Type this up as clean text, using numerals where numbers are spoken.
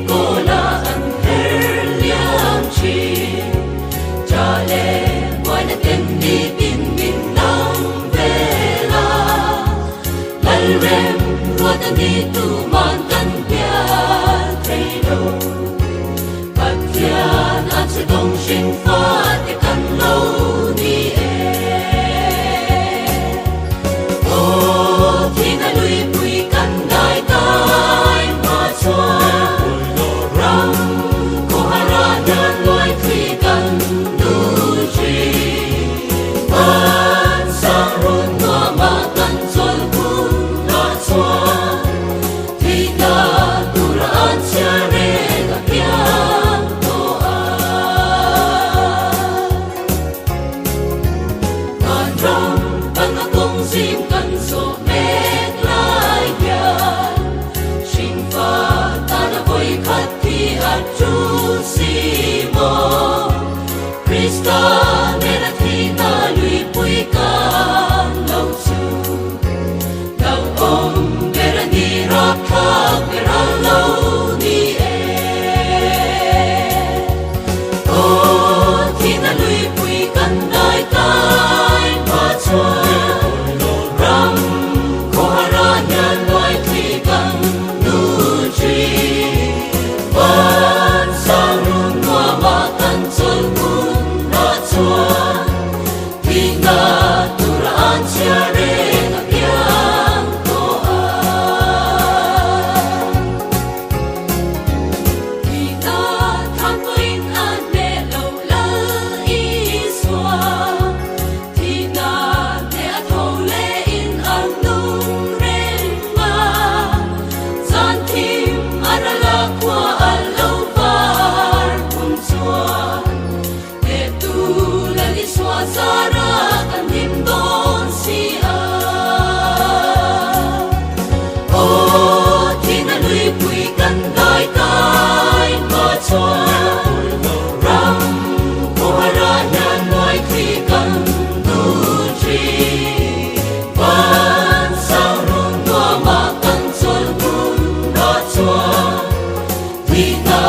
cô là ân her liang chi cha le ngoài na tem đi tin min nang về la lal rem ruột anh đi tu man tan pia thấy đâu bát thiên an sẽ đông sinh phát để căn lâu đi ô thì na lui bụi căn đại tai mà xóa ram cô hara nhân loài thủy căn nu chi ban sang run noa ma căn sol kun na xóa thì ta tu ra an sia re la kia to ban ram ban na kong sim căn so mét lai yan sinh pha ta na voi khát thì at chu si mo Krista ne na thi ta lui pui ka lâu chu lâu om bera ni ra kha bera lâu ni ô thi na lui pui kan dai tai pa chua ram ko hara nyan loài thi kan nu chi ban sang run noa ma tan sol kun na chua thì na tu ra an sia re na piang to thì na tham in an le lo la i xua thì na ne thâu le in an nung ren ma san tim arala qua alo var kun chua để tu la li xua sara kan him don si a ô thì na lui pui kan dai tai ma chua ram ko hara nyan loài thủy kan nu chi ban sao run noa ma kan sol kun na chua thì ta